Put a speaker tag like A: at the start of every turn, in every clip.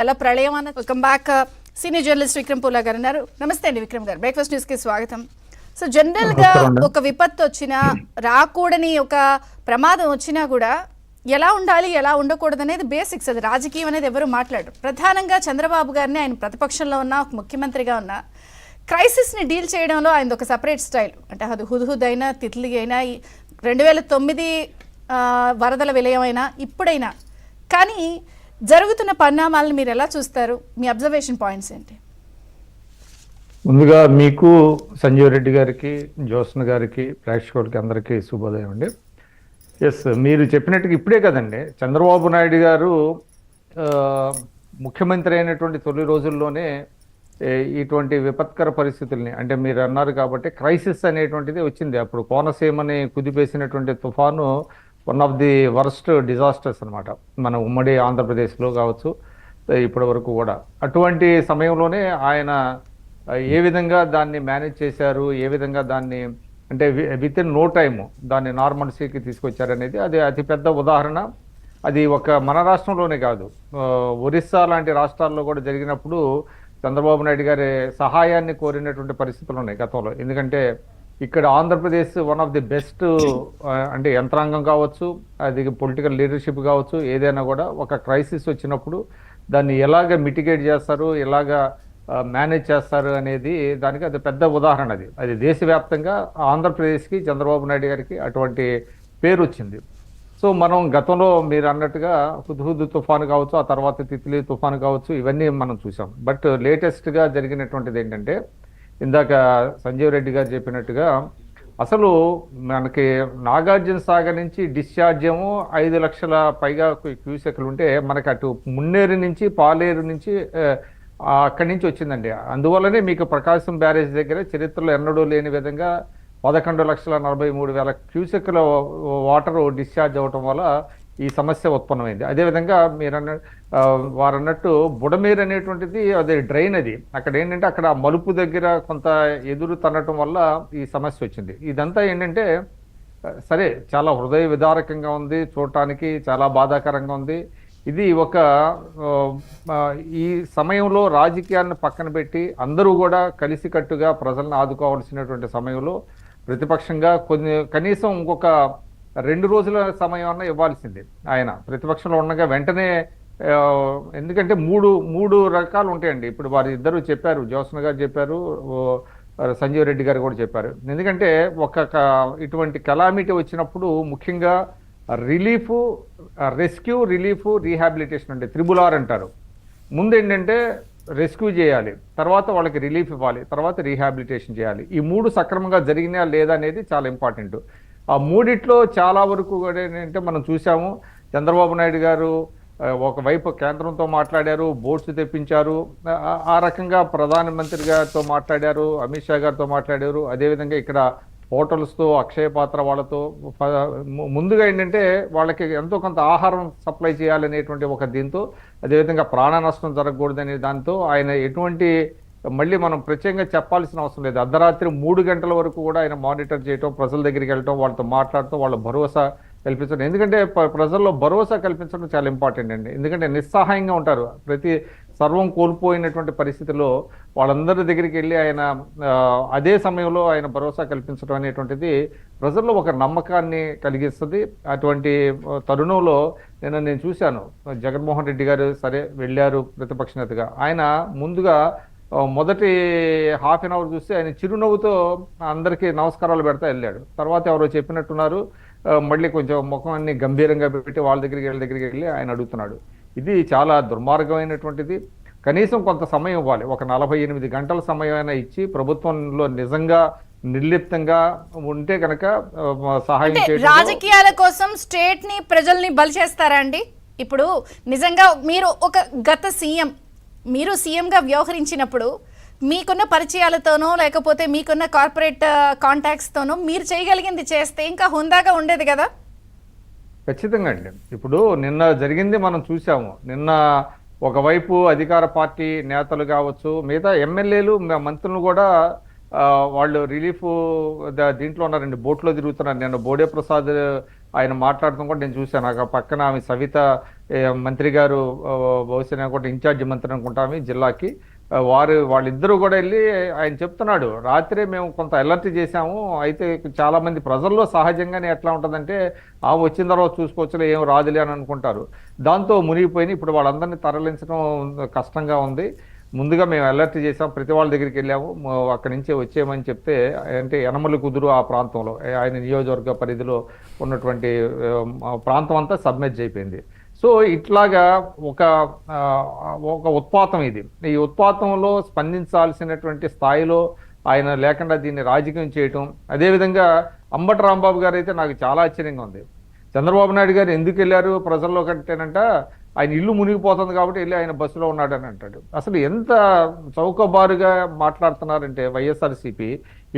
A: అలా ప్రళయం అన్న welcome back. Senior journalist Vikram Poola గారు ఉన్నారు. నమస్తే అండి విక్రమ్ గారు, బ్రేక్ఫాస్ట్ న్యూస్ కి స్వాగతం. సో జనరల్ గా ఒక విపత్తు వచ్చినా, రాకూడని ఒక ప్రమాదం వచ్చినా కూడా ఎలా ఉండాలి ఎలా ఉండకూడదు అనేది బేసిక్స్. అది రాజకీయం అనేది ఎవరు మాట్లాడరు. ప్రధానంగా చంద్రబాబు గారిని, ఆయన ప్రతిపక్షంలో ఉన్న ఒక ముఖ్యమంత్రిగా ఉన్న క్రైసిస్ని డీల్ చేయడంలో ఆయన ఒక సపరేట్ స్టైల్. అంటే అది హుద్హుద్ అయినా, తిత్లీ అయినా, 2009 వరదల విలయమైనా, ఇప్పుడైనా. కానీ జరుగుతున్న పరిణామాలను మీరు ఎలా చూస్తారు? మీ అబ్జర్వేషన్ పాయింట్స్ ఏంటి?
B: ముందుగా మీకు, సంజీవ్ రెడ్డి గారికి, జ్యోత్స్న గారికి, ప్రేక్షకులకి అందరికీ శుభోదయం అండి. ఎస్, మీరు చెప్పినట్టుగా ఇప్పుడే కదండి చంద్రబాబు నాయుడు గారు ముఖ్యమంత్రి అయినటువంటి తొలి రోజుల్లోనే ఇటువంటి విపత్కర పరిస్థితుల్ని, అంటే మీరు అన్నారు కాబట్టి క్రైసిస్ అనేటువంటిది వచ్చింది. అప్పుడు కోనసీమని కుదిపేసినటువంటి తుఫాను one of the worst disasters అనమాట, మన ఉమ్మడి ఆంధ్రప్రదేశ్లో కావచ్చు ఇప్పటి వరకు కూడా. అటువంటి సమయంలోనే ఆయన ఏ విధంగా దాన్ని మేనేజ్ చేశారు, ఏ విధంగా దాన్ని అంటే విత్ ఇన్ నో టైమ్ దాన్ని నార్మల్సీకి తీసుకొచ్చారనేది అది అతిపెద్ద ఉదాహరణ. అది ఒక మన రాష్ట్రంలోనే కాదు, ఒరిస్సా లాంటి రాష్ట్రాల్లో కూడా జరిగినప్పుడు చంద్రబాబు నాయుడు గారి సహాయాన్ని కోరినటువంటి పరిస్థితులు ఉన్నాయి గతంలో. ఎందుకంటే ఇక్కడ Andhra Pradesh one of the best, అంటే యంత్రాంగం కావచ్చు, అది పొలిటికల్ లీడర్షిప్ కావచ్చు, ఏదైనా కూడా ఒక క్రైసిస్ వచ్చినప్పుడు దాన్ని ఎలాగ మిటిగేట్ చేస్తారు, ఎలాగ మేనేజ్ చేస్తారు అనేది దానికి అది పెద్ద ఉదాహరణ. అది దేశవ్యాప్తంగా ఆంధ్రప్రదేశ్కి, చంద్రబాబు నాయుడు గారికి అటువంటి పేరు వచ్చింది. సో మనం గతంలో మీరు అన్నట్టుగా హుద్హుద్ తుఫాను కావచ్చు, ఆ తర్వాత తిత్లీ తుఫాను కావచ్చు, ఇవన్నీ మనం చూసాం. బట్ లేటెస్ట్గా జరిగినటువంటిది ఏంటంటే, ఇందాక సంజీవ్ రెడ్డి గారు చెప్పినట్టుగా అసలు మనకి నాగార్జున సాగర్ నుంచి డిశ్చార్జ్ ఏమో 5 లక్షల పైగా క్యూసెక్లు ఉంటే, మనకి అటు మున్నేరు నుంచి, పాలేరు నుంచి అక్కడి నుంచి వచ్చిందండి. అందువల్లనే మీకు ప్రకాశం బ్యారేజ్ దగ్గర చరిత్రలో ఎన్నడూ లేని విధంగా 11,43,000 క్యూసెక్ల వాటర్ డిశ్చార్జ్ అవ్వటం వల్ల ఈ సమస్య ఉత్పన్నమైంది. అదేవిధంగా వారన్నట్టు బుడమేరు అనేటువంటిది అది డ్రైన్, అది అక్కడ ఏంటంటే అక్కడ మలుపు దగ్గర కొంత ఎదురు తన్నటం వల్ల ఈ సమస్య వచ్చింది. ఇదంతా ఏంటంటే సరే, చాలా హృదయ విదారకంగా ఉంది, చూడటానికి చాలా బాధాకరంగా ఉంది. ఇది ఒక ఈ సమయంలో రాజకీయాలను పక్కన పెట్టి అందరూ కూడా కలిసికట్టుగా ప్రజలను ఆదుకోవాల్సినటువంటి సమయంలో ప్రతిపక్షంగా కనీసం ఇంకొక 2 రోజుల సమయం అన్న ఇవ్వాల్సింది ఆయన ప్రతిపక్షంలో ఉండగా వెంటనే. ఎందుకంటే మూడు రకాలు ఉంటాయండి. ఇప్పుడు వారి ఇద్దరు చెప్పారు, జ్యోత్స్న గారు చెప్పారు, సంజీవ్ రెడ్డి గారు కూడా చెప్పారు. ఎందుకంటే ఇటువంటి కెలామిటీ వచ్చినప్పుడు ముఖ్యంగా రిలీఫ్, రెస్క్యూ, రిలీఫ్, రీహాబిలిటేషన్ అంటే 3R అంటారు. ముందు ఏంటంటే రెస్క్యూ చేయాలి, తర్వాత వాళ్ళకి రిలీఫ్ ఇవ్వాలి, తర్వాత రీహాబిలిటేషన్ చేయాలి. ఈ 3 సక్రమంగా జరిగినా లేదా అనేది చాలా ఇంపార్టెంట్. ఆ మూడిట్లో చాలా వరకు కూడా ఏంటంటే మనం చూసాము, చంద్రబాబు నాయుడు గారు ఒకవైపు కేంద్రంతో మాట్లాడారు, బోట్స్ తెప్పించారు, ఆ రకంగా ప్రధానమంత్రి గారితో మాట్లాడారు, అమిత్ షా గారితో మాట్లాడారు. అదేవిధంగా ఇక్కడ హోటల్స్తో, అక్షయ పాత్ర వాళ్ళతో ముందుగా ఏంటంటే వాళ్ళకి ఎంతో కొంత ఆహారం సప్లై చేయాలనేటువంటి ఒక దీంతో, అదేవిధంగా ప్రాణ నష్టం జరగకూడదనే దాంతో ఆయన ఎటువంటి మళ్ళీ మనం ప్రత్యేకంగా చెప్పాల్సిన అవసరం లేదు. అర్ధరాత్రి 3 గంటల వరకు కూడా ఆయన మానిటర్ చేయటం, ప్రజల దగ్గరికి వెళ్ళటం, వాళ్ళతో మాట్లాడటం, వాళ్ళ భరోసా కల్పించడం. ఎందుకంటే ప్రజల్లో భరోసా కల్పించడం చాలా ఇంపార్టెంట్ అండి. ఎందుకంటే నిస్సహాయంగా ఉంటారు, సర్వం కోల్పోయినటువంటి పరిస్థితిలో వాళ్ళందరి దగ్గరికి వెళ్ళి ఆయన అదే సమయంలో ఆయన భరోసా కల్పించడం అనేటువంటిది ప్రజల్లో ఒక నమ్మకాన్ని కలిగిస్తుంది. అటువంటి తరుణంలో నేను చూశాను, జగన్మోహన్ రెడ్డి గారు సరే వెళ్ళారు ప్రతిపక్ష నేతగా. ఆయన ముందుగా మొదటి ½ అన్ అవర్ చూస్తే ఆయన చిరునవ్వుతో అందరికీ నమస్కారాలు పెడతా వెళ్ళాడు. తర్వాత ఎవరో చెప్పినట్టున్నారు, మళ్ళీ కొంచెం ముఖం అన్ని గంభీరంగా పెట్టి వాళ్ళ దగ్గరికి వెళ్ళి ఆయన అడుగుతున్నాడు. ఇది చాలా దుర్మార్గమైనటువంటిది. కనీసం కొంత సమయం ఇవ్వాలి, ఒక 48 గంటల సమయం అయినా ఇచ్చి ప్రభుత్వంలో నిజంగా నిర్లిప్తంగా ఉంటే కనుక సహాయం చేయడం.
A: రాజకీయాల కోసం స్టేట్ ని, ప్రజల్ని బలి చేస్తారా అండి? ఇప్పుడు నిజంగా మీరు ఒక గత సీఎం, మీరు సీఎంగా వ్యవహరించినప్పుడు మీకున్న పరిచయాలతోనో లేకపోతే మీకున్న కార్పొరేట్ కాంటాక్ట్స్తోనో మీరు చేయగలిగింది చేస్తే ఇంకా హుందాగా ఉండేది కదా?
B: ఖచ్చితంగా అండి. ఇప్పుడు నిన్న జరిగింది మనం చూసాము. నిన్న ఒకవైపు అధికార పార్టీ నేతలు కావచ్చు, మిగతా ఎమ్మెల్యేలు, మంత్రులు కూడా వాళ్ళు రిలీఫ్ దీంట్లో ఉన్నారండి, బోట్లో తిరుగుతున్నారు. నేను బోడే ప్రసాద్ ఆయన మాట్లాడటం కూడా నేను చూశాను. నాకు ఆ పక్కన ఆమె సవిత మంత్రి గారు, బహుశా కూడా ఇన్ఛార్జి మంత్రి అనుకుంటా ఆమె జిల్లాకి, వాళ్ళిద్దరూ కూడా వెళ్ళి ఆయన చెప్తున్నాడు, రాత్రే మేము కొంత అలర్ట్ చేశాము, అయితే చాలా మంది ప్రజల్లో సహజంగానే ఎట్లా ఉంటుందంటే వచ్చిన తర్వాత చూసుకోవచ్చులే, ఏం రాదులే అని అనుకుంటారు. దాంతో మునిగిపోయి ఇప్పుడు వాళ్ళందరినీ తరలించడం కష్టంగా ఉంది. ముందుగా మేము అలర్ట్ చేసాం, ప్రతి వాళ్ళ దగ్గరికి వెళ్ళాము, అక్కడి నుంచి వచ్చేయమని చెప్తే, అంటే యనమల కుదురు ఆ ప్రాంతంలో ఆయన నియోజకవర్గ పరిధిలో ఉన్నటువంటి ప్రాంతం అంతా సబ్మెర్జ్ అయిపోయింది. సో ఇట్లాగా ఒక ఒక ఉత్పాతం ఇది. ఈ ఉత్పాతంలో స్పందించాల్సినటువంటి స్థాయిలో ఆయన లేకుండా దీన్ని రాజకీయం చేయటం. అదేవిధంగా అంబటి రాంబాబు గారు అయితే నాకు చాలా ఆశ్చర్యంగా ఉంది. చంద్రబాబు నాయుడు గారు ఎందుకు వెళ్ళారు ప్రజల్లో కంటేనంట, ఆయన ఇల్లు మునిగిపోతుంది కాబట్టి వెళ్ళి ఆయన బస్సులో ఉన్నాడని అంటాడు. అసలు ఎంత చౌకబారుగా మాట్లాడుతున్నారంటే వైఎస్ఆర్సీపీ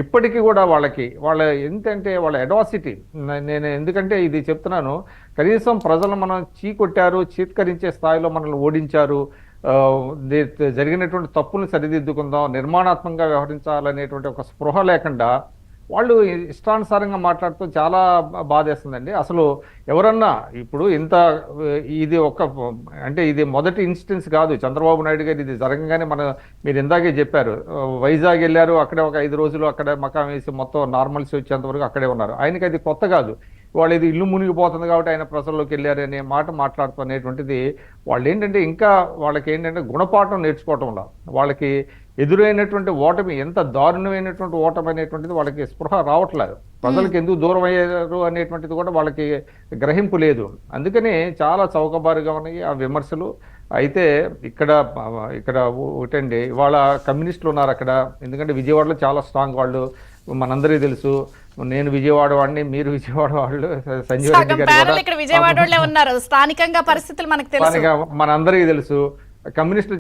B: ఇప్పటికీ కూడా వాళ్ళ ఎంతంటే వాళ్ళ అడాసిటీ. నేను ఎందుకంటే ఇది చెప్తున్నాను, కనీసం ప్రజలు మనం చీకొట్టారు, చీత్కరించే స్థాయిలో మనల్ని ఓడించారు, జరిగినటువంటి తప్పులను సరిదిద్దుకుందాం, నిర్మాణాత్మకంగా వ్యవహరించాలనేటువంటి ఒక స్పృహ లేకుండా వాళ్ళు ఇష్టానుసారంగా మాట్లాడుతూ చాలా బాధేస్తుందండి. అసలు ఎవరన్నా ఇప్పుడు ఇది అంటే ఇది మొదటి ఇన్సిడెన్స్ కాదు. చంద్రబాబు నాయుడు గారు ఇది జరగగానే మీరు ఇందాకే చెప్పారు, వైజాగ్ వెళ్ళారు, అక్కడే ఒక 5 రోజులు అక్కడే మకాం వేసి మొత్తం నార్మల్సీ వచ్చేంత వరకు అక్కడే ఉన్నారు. ఆయనకి అది కొత్త కాదు. వాళ్ళు ఇది ఇల్లు మునిగిపోతుంది కాబట్టి ఆయన ప్రజల్లోకి వెళ్ళారు అనే మాట మాట్లాడుతున్నటువంటిది వాళ్ళు ఏంటంటే ఇంకా వాళ్ళకి ఏంటంటే గుణపాఠం నేర్చుకోవటంలో వాళ్ళకి ఎదురైనటువంటి ఓటమి ఎంత దారుణమైనటువంటి ఓటమి అనేటువంటిది వాళ్ళకి స్పృహ రావట్లేదు. ప్రజలకు ఎందుకు దూరం అయ్యారు అనేటువంటిది కూడా వాళ్ళకి గ్రహింపు లేదు. అందుకని చాలా చౌకబారుగా ఉన్నాయి ఆ విమర్శలు. అయితే ఇక్కడ ఒకటండి, ఇవాళ కమ్యూనిస్టులు ఉన్నారు అక్కడ. ఎందుకంటే విజయవాడలో చాలా స్ట్రాంగ్ వాళ్ళు, మనందరికీ తెలుసు. నేను విజయవాడ వాడిని, మీరు విజయవాడ వాళ్ళు, సంజీవ్ రెడ్డి గారు
A: ఇక్కడ విజయవాడలో ఉన్నారు. స్థానికంగా పరిస్థితులు మనకు తెలుసు,
B: మనందరికీ తెలుసు. కమ్యూనిస్టులు